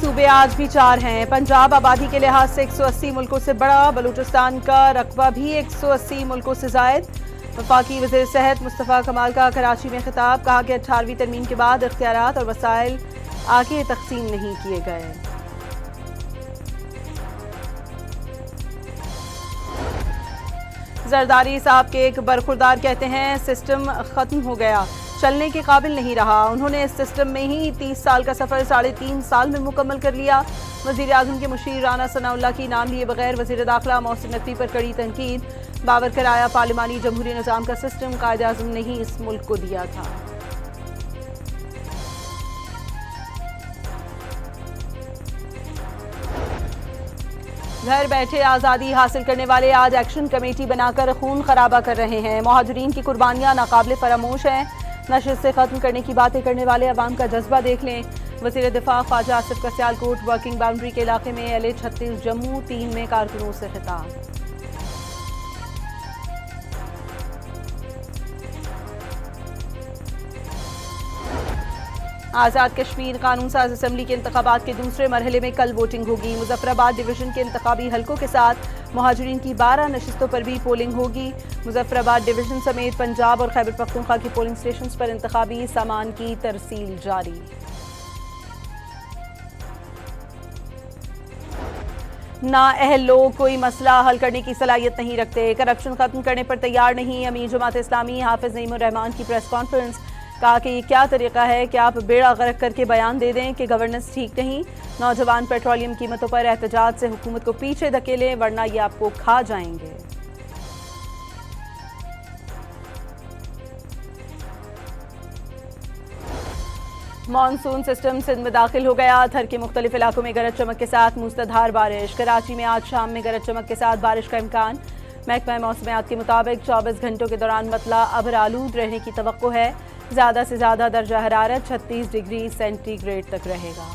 सूबे आज भी 4 हैं। पंजाब आबादी के लिहाज से 180 मुल्कों से बड़ा, बलूचिस्तान का रकबा भी 180 मुल्कों से जायद। वफाकी वज़ीर सेहत मुस्तफ़ा कमाल का कराची में खिताब, कहा कि 18वीं तरमीम के बाद इख्तियारात और वसाइल आगे तकसीम नहीं किए गए। जरदारी साहब के एक बरखुरदार कहते हैं सिस्टम खत्म हो गया, चलने के काबिल नहीं रहा। उन्होंने इस सिस्टम में ही 30 साल का सफर 3.5 साल में मुकम्मल कर लिया। वज़ीर आज़म के मुशीर राना सनाउल्लाह की नाम लिए बगैर वज़ीर दाखिला मोहसिन नकवी पर कड़ी तनकीद, बावर कराया पार्लिमानी जमहूरी निज़ाम का सिस्टम कायदे आज़म ने ही इस मुल्क को दिया था। घर बैठे आज़ादी हासिल करने वाले आज एक्शन कमेटी बनाकर खून खराबा कर रहे हैं। मुहाजिरीन की कुर्बानियां नाकाबिले फरामोश हैं। नशे से खत्म करने की बातें करने वाले अवाम का जज्बा देख लें। वज़ीर दिफा ख्वाजा आसिफ का सियालकोट वर्किंग बाउंड्री के इलाके में LA-36 जम्मू 3 में कारकुनों से खिताब। आज़ाद कश्मीर कानून साज असम्बली के इंतखाबात के दूसरे मरहले में कल वोटिंग होगी। मुजफ्फराबाद डिवीजन के इंतखाबी हलकों के साथ मुहाजिरीन की 12 नशिस्तों पर भी पोलिंग होगी। मुजफ्फराबाद डिवीजन समेत पंजाब और खैबर पख्तूनख्वा की पोलिंग स्टेशन पर इंतखाबी सामान की तरसील जारी। नाअहल लोग कोई मसला हल करने की सलाहियत नहीं रखते, करप्शन खत्म करने पर तैयार नहीं। अमीर जमात इस्लामी हाफिज नईमुर रहमान की प्रेस कॉन्फ्रेंस, कहा कि ये क्या तरीका है कि आप बेड़ा गर्क करके बयान दे दें कि गवर्नेंस ठीक नहीं। नौजवान पेट्रोलियम कीमतों पर एहतजाज से हुकूमत को पीछे धकेलें वरना ये आपको खा जाएंगे। मानसून सिस्टम सिंध में दाखिल हो गया। थर के मुख्तलिफ इलाकों में गरज चमक के साथ मूसलाधार बारिश। कराची में आज शाम में गरज चमक के साथ बारिश का इम्कान। महकमा मौसमियात के मुताबिक 24 घंटों के दौरान मतला अबर आलूद रहने की तवक्को है। ज़्यादा से ज़्यादा दर्जा हरारत 36 डिग्री सेंटीग्रेड तक रहेगा।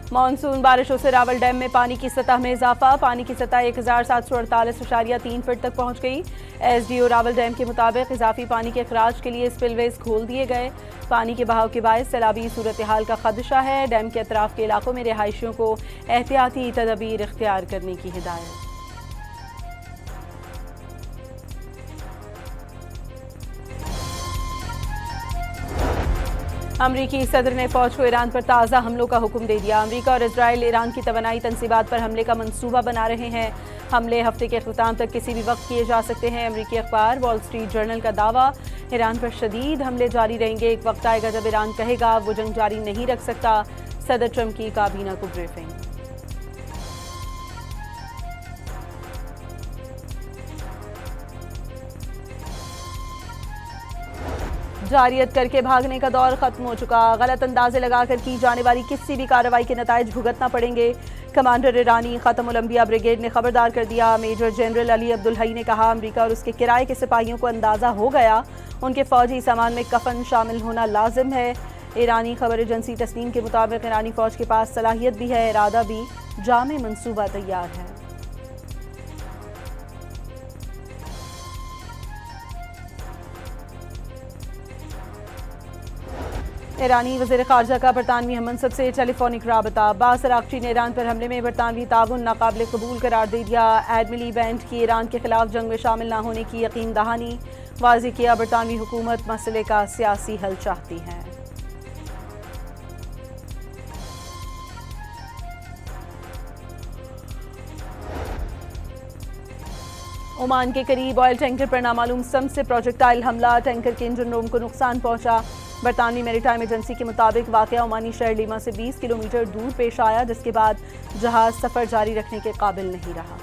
मानसून बारिशों से रावल डैम में पानी की सतह में इजाफा। पानी की सतह 1748.3 फीट तक पहुंच गई। SDO रावल डैम के मुताबिक इजाफी पानी के अखराज के लिए स्पिलवेज खोल दिए गए। पानी के बहाव के बायस सैलाबी सूरत हाल का खदशा है। डैम के अतराफ के इलाकों में रिहायशियों को एहतियाती तदबीर इख्तियार करने की हिदायत। अमरीकी सदर ने फौज को ईरान पर ताज़ा हमलों का हुक्म दे दिया। अमरीका और इजराइल ईरान की तवानाई तनसीबात पर हमले का मंसूबा बना रहे हैं। हमले हफ्ते के अख्ताम तक किसी भी वक्त किए जा सकते हैं। अमरीकी अखबार वॉल स्ट्रीट जर्नल का दावा, ईरान पर शदीद हमले जारी रहेंगे। एक वक्त आएगा जब ईरान कहेगा वो जंग जारी नहीं रख सकता। सदर ट्रंप की काबीना को ब्रीफिंग। जारियत करके भागने का दौर खत्म हो चुका। गलत अंदाजे लगाकर की जाने वाली किसी भी कार्रवाई के नताइज भुगतना पड़ेंगे। कमांडर ईरानी ख़त्मुल अंबिया ब्रिगेड ने खबरदार कर दिया। मेजर जनरल अली अब्दुल हई ने कहा, अमेरिका और उसके किराए के सिपाहियों को अंदाज़ा हो गया उनके फौजी सामान में कफन शामिल होना लाजिम है। ईरानी खबर एजेंसी तस्नीम के मुताबिक ईरानी फौज के पास सलाहियत भी है, इरादा भी, जामे मनसूबा तैयार है। ईरानी वज़ीर ख़ारजा का बरतानवी हममंसब से टेलीफोनिक राबता। अब्बास अराग़ची ने ईरान पर हमले में बरतानवी ताउन नाकाबिल कबूल करार दे दिया। एडमिरल इवेंट की ईरान के खिलाफ जंग में शामिल न होने की यकीन दहानी। वाज़ेह किया बरतानवी हुकूमत मसले का सियासी हल चाहती है। ओमान के करीब ऑयल टैंकर पर नामालूम सम से प्रोजेक्टाइल हमला। टैंकर के इंजन रूम को नुकसान पहुंचा। बरतानवी मैरीटाइम एजेंसी के मुताबिक वाक़या ओमानी शहर लीमा से 20 किलोमीटर दूर पेश आया, जिसके बाद जहाज सफ़र जारी रखने के काबिल नहीं रहा।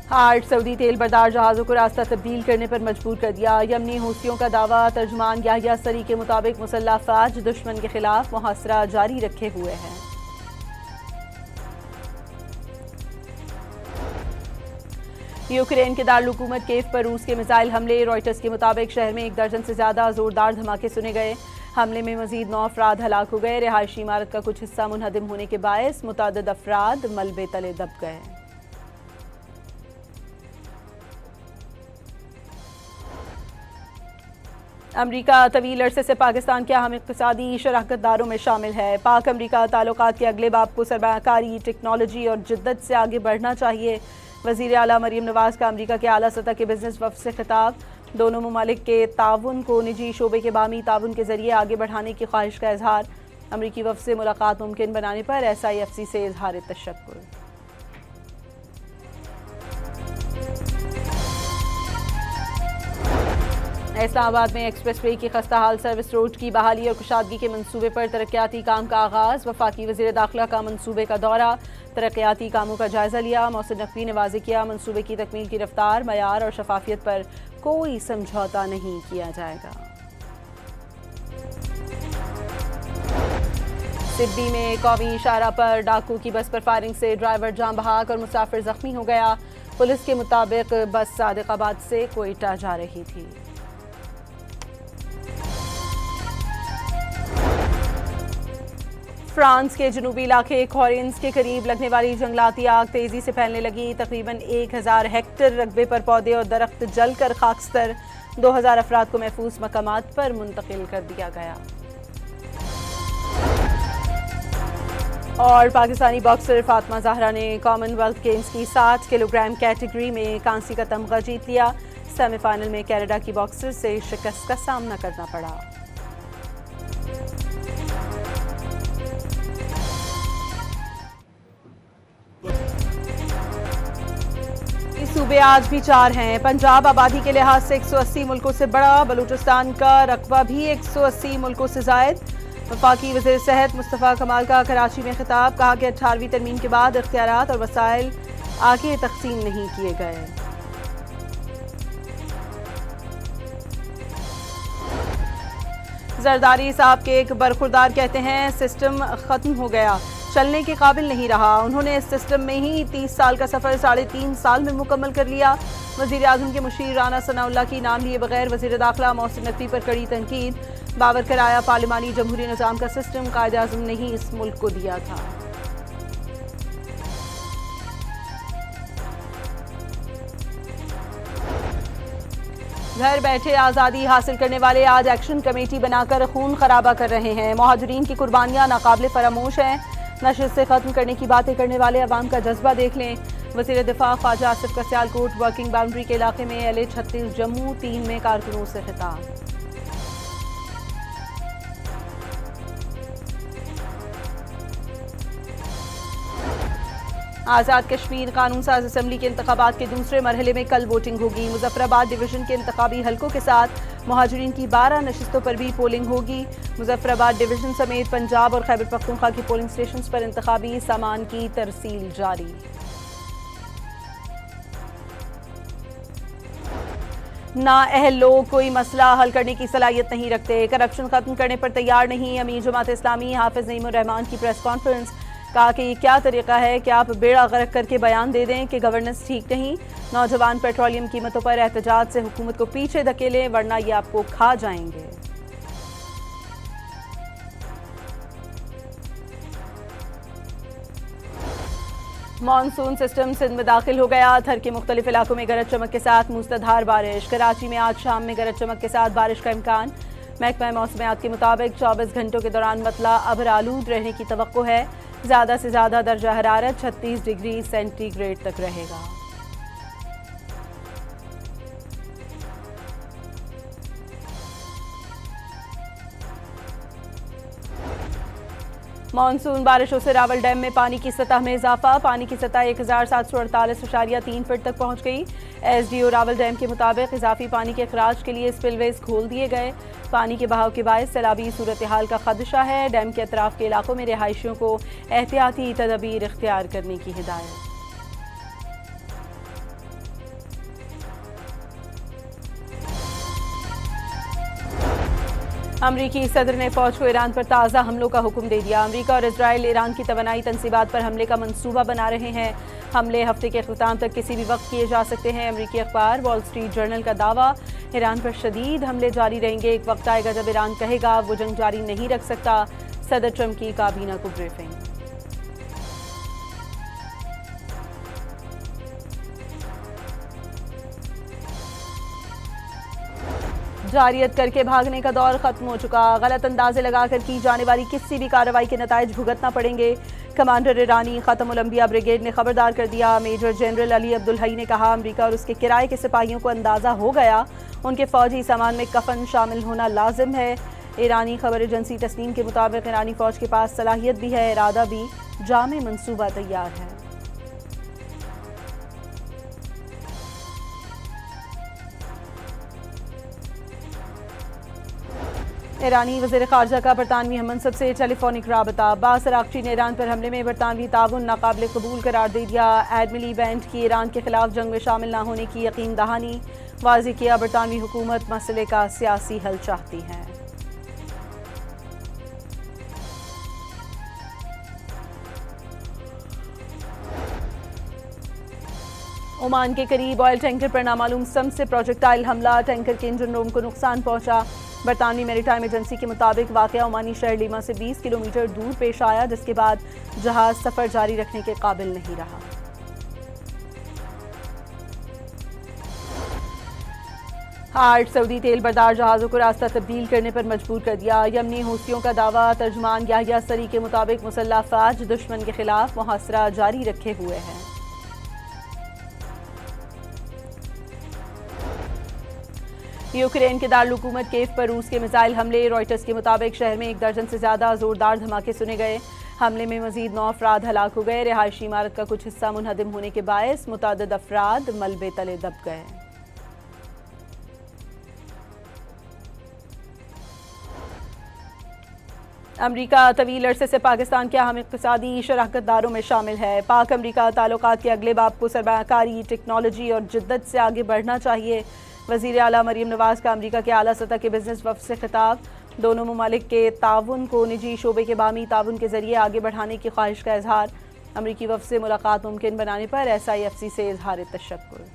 हार्ट सऊदी तेल बरदार जहाज़ों को रास्ता तब्दील करने पर मजबूर कर दिया। यमनी हूथियों का दावा। तर्जमान याहिया सरी के मुताबिक मुसल्लह अफ़वाज दुश्मन के खिलाफ मुहासरा जारी रखे हुए हैं। यूक्रेन के दारुल-हुकूमत कीव पर रूस के मिसाइल हमले। रॉयटर्स के मुताबिक शहर में 1 दर्जन से ज्यादा जोरदार धमाके सुने गए। हमले में मजीद 9 अफराद हलाक हो गए। रिहायशी इमारत का कुछ हिस्सा मुनहदिम होने के बायस मुतअद्दिद अफराद मलबे तले दब गए। अमरीका तवील अरसे से पाकिस्तान के अहम इक़्तिसादी शराकतदारों में शामिल है। पाक अमरीका ताल्लुकात के अगले बाब को सरमायाकारी, टेक्नोलॉजी और जिद्दत से आगे बढ़ना चाहिए। वज़ीर आला मरीम नवाज़ का अमरीका के आला सतह के बिजनेस वफ़द से खिताब। दोनों ममालिक के ताउन को निजी शोबे के बामी ताउन के जरिए आगे बढ़ाने की ख्वाहिश का इजहार। अमरीकी वफ़द से मुलाकात मुमकिन बनाने पर SIFC से इजहार तशक्कुर। इस्लामाबाद में एक्सप्रेस वे की खस्ता हाल सर्विस रोड की बहाली और कुशादगी के मंसूबे पर तरक्याती काम का आगाज़। वफाकी वज़ीर दाखिला का मंसूबे का दौरा, तरक्याती कामों का जायज़ा लिया। मोहसिन नकवी ने वाज़ेह किया, मंसूबे की तकमील की रफ्तार, मयार और शफाफियत पर कोई समझौता नहीं किया जाएगा। सिब्बी में कौमी इशारा पर डाकू की बस पर फायरिंग से ड्राइवर जान बहाक और मुसाफिर जख्मी हो गया। पुलिस के मुताबिक बस सादिकाबाद से कोयटा जा रही थी। फ्रांस के जनूबी इलाके कॉरिन्स के करीब लगने वाली जंगलाती आग तेजी से फैलने लगी। तकरीबन 1000 हेक्टेयर रकबे पर पौधे और दरख्त जलकर खाकस्तर। 2000 अफराद को महफूज मकामात पर मुंतकिल कर दिया गया। और पाकिस्तानी बॉक्सर फातिमा ज़हरा ने कॉमनवेल्थ गेम्स की 60 किलोग्राम कैटेगरी में कांसी का तमगा जीत लिया। सेमीफाइनल में कनाडा की बॉक्सर से शिकस्त का सामना करना पड़ा। सूबे आज भी 4 हैं। पंजाब आबादी के लिहाज से 180 मुल्कों से बड़ा, बलूचिस्तान का रकबा भी 180 मुल्कों से जायद। वफाकी वज़ीर सेहत मुस्तफ़ा कमाल का कराची में खिताब, कहा कि 18वीं तरमीम के बाद इख्तियारात और वसाइल आगे तकसीम नहीं किए गए। जरदारी साहब के एक बरखुरदार कहते हैं सिस्टम ख़त्म हो गया, चलने के काबिल नहीं रहा। उन्होंने इस सिस्टम में ही 30 साल का सफ़र 3.5 साल में मुकम्मल कर लिया। वज़ीर आज़म के मुशीर राना सनाउल्लाह की नाम लिए बगैर वज़ीर दाखिला मोहसिन नकवी पर कड़ी तनकीद। बावर कराया पार्लिमानी जमहूरी निज़ाम का सिस्टम कायदे आज़म ने ही इस मुल्क को दिया था। घर बैठे आज़ादी हासिल करने वाले आज एक्शन कमेटी बनाकर खून खराबा कर रहे हैं। मुहाजिरीन की कुर्बानियां नाकाबिले फरामोश हैं। नशे से खत्म करने की बातें करने वाले अवाम का जज्बा देख लें। वज़ीर दिफा ख्वाजा आसिफ का सियालकोट वर्किंग बाउंड्री के इलाके में LA-36 जम्मू 3 में कारकुनों से खिताब। आज़ाद कश्मीर कानून साज असम्बली के इंतखाबात के दूसरे मरहले में कल वोटिंग होगी। मुजफ्फराबाद डिवीजन के इंतखाबी हलकों के साथ मुहाजिरीन की 12 नशिस्तों पर भी पोलिंग होगी। मुजफ्फराबाद डिवीजन समेत पंजाब और खैबर पख्तूनख्वा की पोलिंग स्टेशंस पर इंतखाबी सामान की तरसील जारी। नाअहल लोग कोई मसला हल करने की सलाहियत नहीं रखते, करप्शन खत्म करने पर तैयार नहीं। अमीर जमात इस्लामी हाफिज नईमुर रहमान की प्रेस कॉन्फ्रेंस, कहा कि ये क्या तरीका है कि आप बेड़ा गर्क करके बयान दे दें कि गवर्नेंस ठीक नहीं। नौजवान पेट्रोलियम कीमतों पर एहतजाज से हुकूमत को पीछे धकेलें वरना ये आपको खा जाएंगे। मानसून सिस्टम सिंध में दाखिल हो गया। थर के मुख्तलिफ इलाकों में गरज चमक के साथ मूसलाधार बारिश। कराची में आज शाम में गरज चमक के साथ बारिश का इम्कान। महकमा मौसमियात के मुताबिक 24 घंटों के दौरान मतला अबर आलूद रहने की तवक्को है। ज़्यादा से ज़्यादा दर्जा हरारत 36 डिग्री सेंटीग्रेड तक रहेगा। मानसून बारिशों से रावल डैम में पानी की सतह में इजाफा। पानी की सतह 1748.3 फीट तक पहुंच गई। SDO रावल डैम के मुताबिक इजाफी पानी के अखराज के लिए स्पिलवेज खोल दिए गए। पानी के बहाव के बायस सैलाबी सूरत हाल का खदशा है। डैम के अतराफ के इलाकों में रिहायशियों को एहतियाती तदबीर इख्तियार करने की हिदायत। अमरीकी सदर ने फौज को ईरान पर ताज़ा हमलों का हुक्म दे दिया। अमरीका और इजराइल ईरान की तवानाई तनसीबात पर हमले का मंसूबा बना रहे हैं। हमले हफ्ते के अख्ताम तक किसी भी वक्त किए जा सकते हैं। अमरीकी अखबार वॉल स्ट्रीट जर्नल का दावा, ईरान पर शदीद हमले जारी रहेंगे। एक वक्त आएगा जब ईरान कहेगा वो जंग जारी नहीं रख सकता। सदर ट्रंप की काबीना को ब्रीफिंग। जारियत करके भागने का दौर खत्म हो चुका। गलत अंदाजे लगाकर की जाने वाली किसी भी कार्रवाई के नतायज भुगतना पड़ेंगे। कमांडर ईरानी खत्म उलंबिया ब्रिगेड ने खबरदार कर दिया। मेजर जनरल अली अब्दुल हई ने कहा, अमेरिका और उसके किराए के सिपाहियों को अंदाजा हो गया उनके फौजी सामान में कफन शामिल होना लाजिम है। ईरानी खबर एजेंसी तस्नीम के मुताबिक ईरानी फौज के पास सलाहियत भी है, इरादा भी, जामे मंसूबा तैयार है। ईरानी वज़ीर ख़ारजा का बरतानवी हममनसब से टेलीफोनिक राबता। अब्बास अराग़ची ने ईरान पर हमले में बरतानवी ताउन नाकाबिल कबूल करार दे दिया। एडमिरल बैंड की ईरान के खिलाफ जंग में शामिल न होने की यकीन दहानी। वाज़ेह किया, बरतानवी हुकूमत मसले का सियासी हल चाहती है। ओमान के करीब ऑयल टैंकर पर नामालूम सम से प्रोजेक्टाइल हमला, टैंकर के इंजन रूम को नुकसान पहुंचा। बरतानवी मैरीटाइम एजेंसी के मुताबिक वाक़या ओमानी शहर लीमा से 20 किलोमीटर दूर पेश आया, जिसके बाद जहाज सफ़र जारी रखने के काबिल नहीं रहा। आठ सऊदी तेल बरदार जहाज़ों को रास्ता तब्दील करने पर मजबूर कर दिया। यमनी हूथियों का दावा, तर्जमान याह्या सरी के मुताबिक मुसल्लह अफ़वाज दुश्मन के खिलाफ मुहासरा जारी रखे हुए हैं। यूक्रेन के दारुल हुकूमत केव पर रूस के मिसाइल हमले। रॉयटर्स के मुताबिक शहर में 1 दर्जन से ज़्यादा ज़ोरदार धमाके सुने गए। हमले में मजीद 9 अफराद हलाक हो गए। रिहायशी इमारत का कुछ हिस्सा मुनहदिम होने के बायस मुतअद्दिद अफराद मलबे तले दब गए। अमरीका तवील अरसे से पाकिस्तान के अहम इक़्तिसादी शराकतदारों में शामिल है। पाक अमरीका ताल्लुकात के अगले बाब को सरमायाकारी, टेक्नोलॉजी और जिद्दत से आगे बढ़ना चाहिए। वज़ीर आला मरीम नवाज़ का अमरीका के आला सतह के बिजनेस वफ़द से खिताब। दोनों ममालिक के ताउन को निजी शोबे के बामी ताउन के जरिए आगे बढ़ाने की ख्वाहिश का इजहार। अमरीकी वफ़द से मुलाकात मुमकिन बनाने पर SIFC से इजहार तशक्कुर।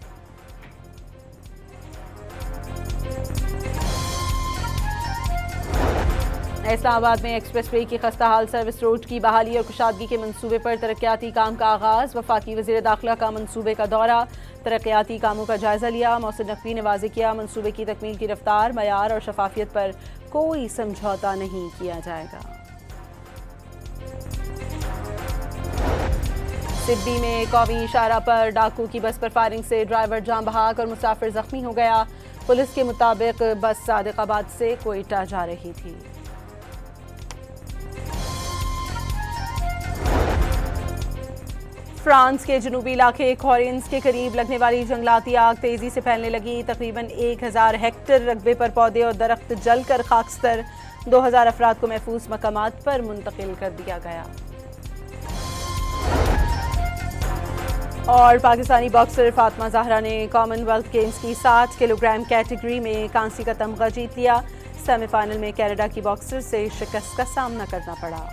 इस्लामाबाद में एक्सप्रेस वे की खस्ता हाल सर्विस रोड की बहाली और कुशादगी के मंसूबे पर तरक्याती काम का आगाज़। वफाकी वज़ीर दाखिला का मंसूबे का दौरा, तरक्याती कामों का जायज़ा लिया। मोहसिन नकवी ने वाज़ेह किया, मंसूबे की तकमील की रफ्तार, मयार और शफाफियत पर कोई समझौता नहीं किया जाएगा। सिड्डी में कौमी इशारा पर डाकू की बस पर फायरिंग से ड्राइवर जान बहक और मुसाफिर जख्मी हो गया। पुलिस के मुताबिक बस सादिकाबाद से कोयटा जा रही थी। फ्रांस के जनूबी इलाके कॉरिन्स के करीब लगने वाली जंगलाती आग तेजी से फैलने लगी। तकरीबन 1000 हेक्टेयर रकबे पर पौधे और दरख्त जलकर खाकस्तर। 2000 अफराद को महफूज मकामात पर मुंतकिल कर दिया गया। और पाकिस्तानी बॉक्सर फातिमा ज़हरा ने कॉमनवेल्थ गेम्स की 60 किलोग्राम कैटेगरी में कांसी का तमगा जीत लिया। सेमीफाइनल में कनाडा की बॉक्सर से शिकस्त का सामना करना पड़ा।